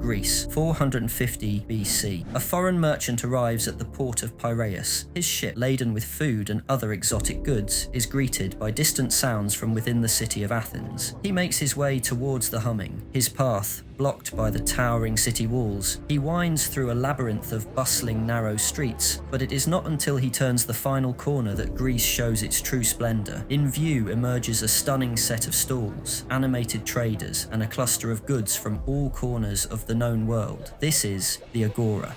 Greece, 450 BC. A foreign merchant arrives at the port of Piraeus. His ship, laden with food and other exotic goods, is greeted by distant sounds from within the city of Athens. He makes his way towards the humming, his path blocked by the towering city walls. He winds through a labyrinth of bustling, narrow streets, but it is not until he turns the final corner that Greece shows its true splendor. In view emerges a stunning set of stalls, animated traders, and a cluster of goods from all corners of the known world. This is the Agora.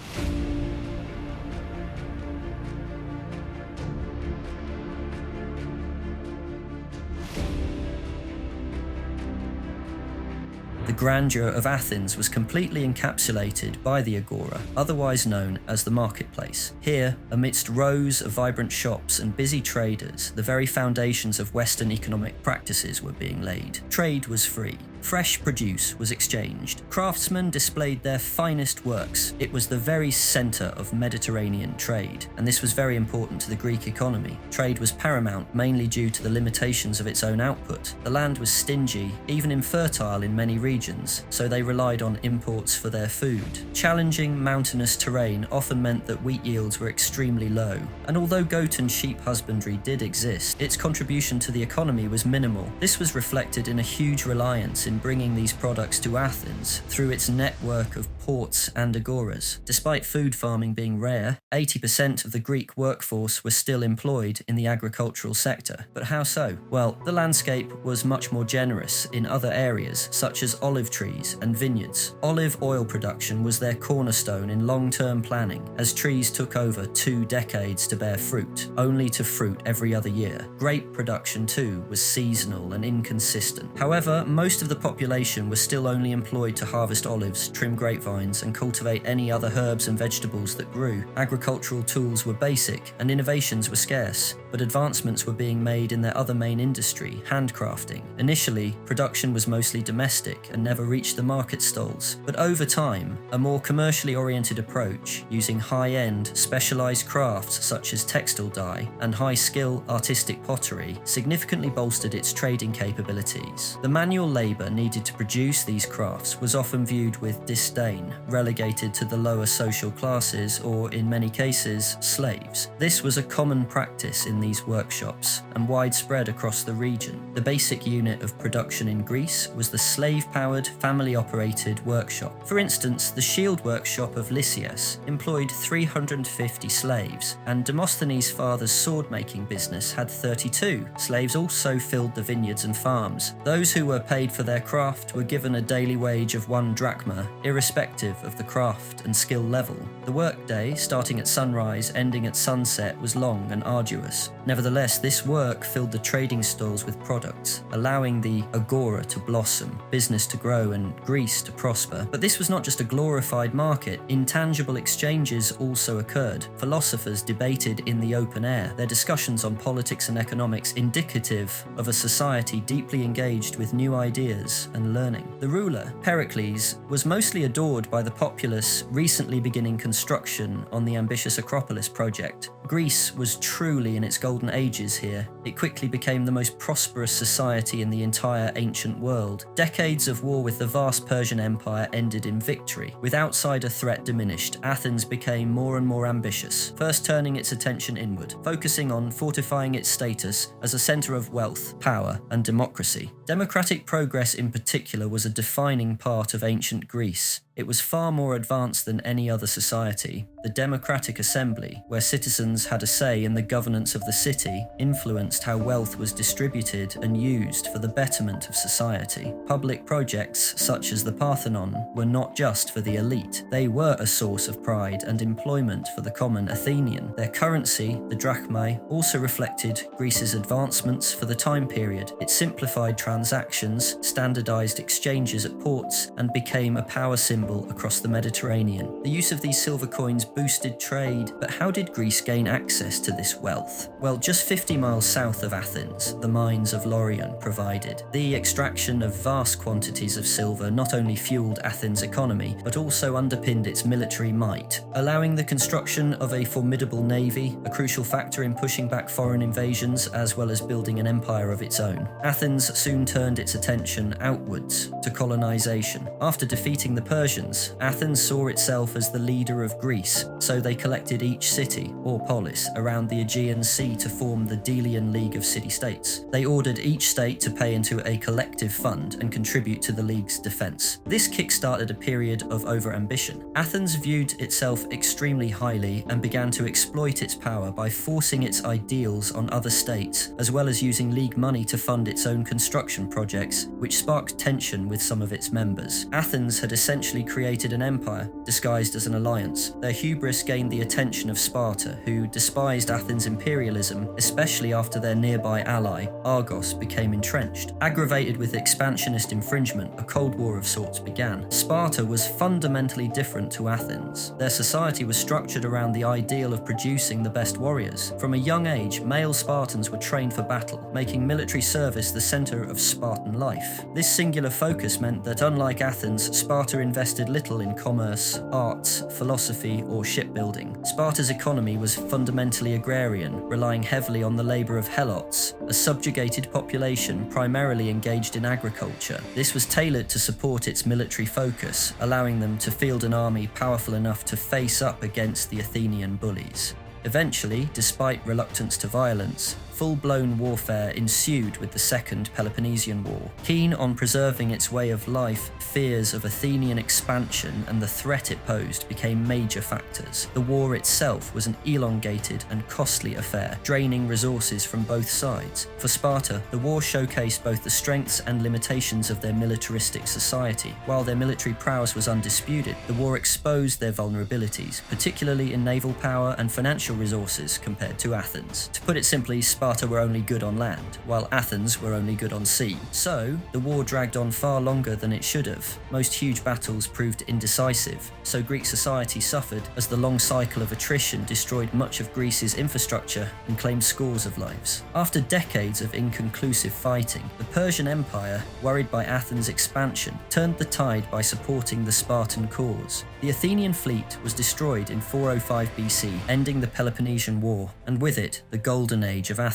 The grandeur of Athens was completely encapsulated by the Agora, otherwise known as the marketplace. Here, amidst rows of vibrant shops and busy traders, the very foundations of Western economic practices were being laid. Trade was free. Fresh produce was exchanged. Craftsmen displayed their finest works. It was the very center of Mediterranean trade, and this was very important to the Greek economy. Trade was paramount, mainly due to the limitations of its own output. The land was stingy, even infertile in many regions, so they relied on imports for their food. Challenging mountainous terrain often meant that wheat yields were extremely low, and although goat and sheep husbandry did exist, its contribution to the economy was minimal. This was reflected in a huge reliance in bringing these products to Athens through its network of ports and agoras. Despite food farming being rare, 80% of the Greek workforce was still employed in the agricultural sector. But how so? Well, the landscape was much more generous in other areas, such as olive trees and vineyards. Olive oil production was their cornerstone in long-term planning, as trees took over 2 decades to bear fruit, only to fruit every other year. Grape production, too, was seasonal and inconsistent. However, most of the population was still only employed to harvest olives, trim grapevines, and cultivate any other herbs and vegetables that grew. Agricultural tools were basic, and innovations were scarce, but advancements were being made in their other main industry, handcrafting. Initially, production was mostly domestic and never reached the market stalls, but over time, a more commercially oriented approach, using high-end, specialized crafts such as textile dye and high-skill artistic pottery, significantly bolstered its trading capabilities. The manual labor needed to produce these crafts was often viewed with disdain, relegated to the lower social classes or, in many cases, slaves. This was a common practice in these workshops and widespread across the region. The basic unit of production in Greece was the slave-powered, family-operated workshop. For instance, the shield workshop of Lysias employed 350 slaves, and Demosthenes' father's sword-making business had 32. Slaves also filled the vineyards and farms. Those who were paid for their craft were given a daily wage of 1 drachma, irrespective of the craft and skill level. The workday, starting at sunrise, ending at sunset, was long and arduous. Nevertheless, this work filled the trading stalls with products, allowing the Agora to blossom, business to grow, and Greece to prosper. But this was not just a glorified market. Intangible exchanges also occurred. Philosophers debated in the open air, their discussions on politics and economics indicative of a society deeply engaged with new ideas and learning. The ruler, Pericles, was mostly adored by the populace, recently beginning construction on the ambitious Acropolis project. Greece was truly in its golden ages here. It quickly became the most prosperous society in the entire ancient world. Decades of war with the vast Persian Empire ended in victory. With outsider threat diminished, Athens became more and more ambitious, first turning its attention inward, focusing on fortifying its status as a center of wealth, power, and democracy. Democratic progress in particular was a defining part of ancient Greece. It was far more advanced than any other society. The democratic assembly, where citizens had a say in the governance of the city, influenced how wealth was distributed and used for the betterment of society. Public projects, such as the Parthenon, were not just for the elite. They were a source of pride and employment for the common Athenian. Their currency, the drachmae, also reflected Greece's advancements for the time period. It simplified transactions, standardized exchanges at ports, and became a power symbol across the Mediterranean. The use of these silver coins boosted trade, but how did Greece gain access to this wealth? Well, just 50 miles south of Athens, the mines of Laurion provided. The extraction of vast quantities of silver not only fueled Athens' economy, but also underpinned its military might, allowing the construction of a formidable navy, a crucial factor in pushing back foreign invasions as well as building an empire of its own. Athens soon turned its attention outwards to colonization. After defeating the Persians Persians, Athens saw itself as the leader of Greece, so they collected each city, or polis, around the Aegean Sea to form the Delian League of City-States. They ordered each state to pay into a collective fund and contribute to the league's defense. This kick-started a period of over-ambition. Athens viewed itself extremely highly and began to exploit its power by forcing its ideals on other states, as well as using league money to fund its own construction projects, which sparked tension with some of its members. Athens had essentially created an empire disguised as an alliance. Their hubris gained the attention of Sparta, who despised Athens' imperialism, especially after their nearby ally, Argos, became entrenched. Aggravated with expansionist infringement, a cold war of sorts began. Sparta was fundamentally different to Athens. Their society was structured around the ideal of producing the best warriors. From a young age, male Spartans were trained for battle, making military service the center of Spartan life. This singular focus meant that, unlike Athens, Sparta invested little in commerce, arts, philosophy, or shipbuilding. Sparta's economy was fundamentally agrarian, relying heavily on the labor of helots, a subjugated population primarily engaged in agriculture. This was tailored to support its military focus, allowing them to field an army powerful enough to face up against the Athenian bullies. Eventually, despite reluctance to violence, full-blown warfare ensued with the Second Peloponnesian War. Keen on preserving its way of life, fears of Athenian expansion and the threat it posed became major factors. The war itself was an elongated and costly affair, draining resources from both sides. For Sparta, the war showcased both the strengths and limitations of their militaristic society. While their military prowess was undisputed, the war exposed their vulnerabilities, particularly in naval power and financial resources compared to Athens. To put it simply, Sparta were only good on land, while Athens were only good on sea. So, the war dragged on far longer than it should have. Most huge battles proved indecisive, so Greek society suffered as the long cycle of attrition destroyed much of Greece's infrastructure and claimed scores of lives. After decades of inconclusive fighting, the Persian Empire, worried by Athens' expansion, turned the tide by supporting the Spartan cause. The Athenian fleet was destroyed in 405 BC, ending the Peloponnesian War, and with it, the Golden Age of Athens.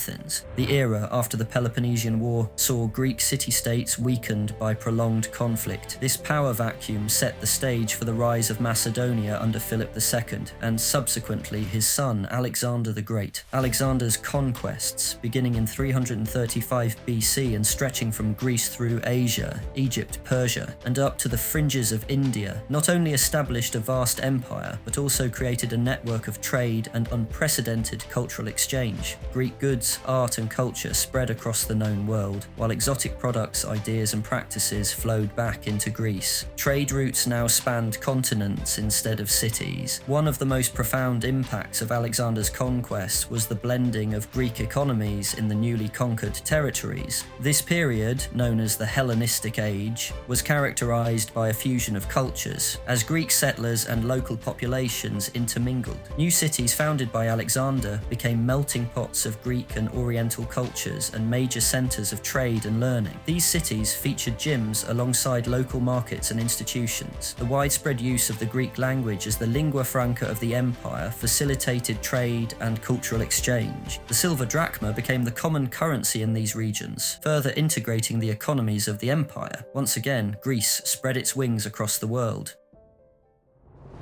The era after the Peloponnesian War saw Greek city-states weakened by prolonged conflict. This power vacuum set the stage for the rise of Macedonia under Philip II, and subsequently his son Alexander the Great. Alexander's conquests, beginning in 335 BC and stretching from Greece through Asia, Egypt, Persia, and up to the fringes of India, not only established a vast empire, but also created a network of trade and unprecedented cultural exchange. Greek goods, art and culture spread across the known world, while exotic products, ideas and practices flowed back into Greece. Trade routes now spanned continents instead of cities. One of the most profound impacts of Alexander's conquest was the blending of Greek economies in the newly conquered territories. This period, known as the Hellenistic Age, was characterized by a fusion of cultures, as Greek settlers and local populations intermingled. New cities founded by Alexander became melting pots of Greek and Oriental cultures and major centers of trade and learning. These cities featured gyms alongside local markets and institutions. The widespread use of the Greek language as the lingua franca of the empire facilitated trade and cultural exchange. The silver drachma became the common currency in these regions, further integrating the economies of the empire. Once again, Greece spread its wings across the world.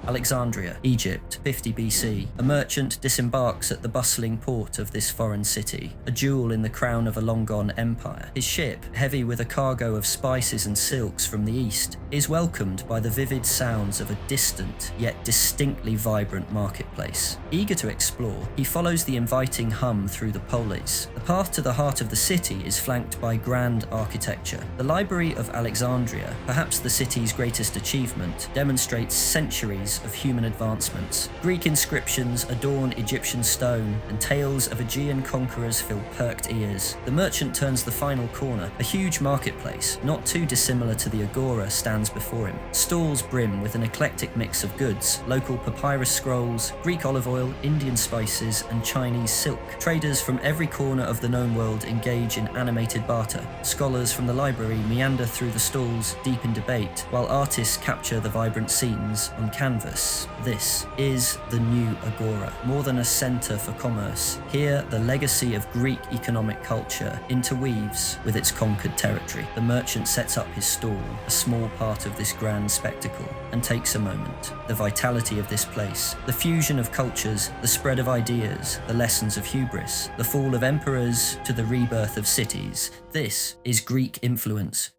Alexandria, Egypt, 50 BC. A merchant disembarks at the bustling port of this foreign city, a jewel in the crown of a long-gone empire. His ship, heavy with a cargo of spices and silks from the east, is welcomed by the vivid sounds of a distant, yet distinctly vibrant marketplace. Eager to explore, he follows the inviting hum through the polis. The path to the heart of the city is flanked by grand architecture. The Library of Alexandria, perhaps the city's greatest achievement, demonstrates centuries of human advancements. Greek inscriptions adorn Egyptian stone, and tales of Aegean conquerors fill perked ears. The merchant turns the final corner. A huge marketplace, not too dissimilar to the Agora, stands before him. Stalls brim with an eclectic mix of goods, local papyrus scrolls, Greek olive oil, Indian spices, and Chinese silk. Traders from every corner of the known world engage in animated barter. Scholars from the library meander through the stalls, deep in debate, while artists capture the vibrant scenes on canvas. canvas. This is the new Agora, more than a centre for commerce. Here, the legacy of Greek economic culture interweaves with its conquered territory. The merchant sets up his stall, a small part of this grand spectacle, and takes a moment. The vitality of this place, the fusion of cultures, the spread of ideas, the lessons of hubris, the fall of emperors to the rebirth of cities. This is Greek influence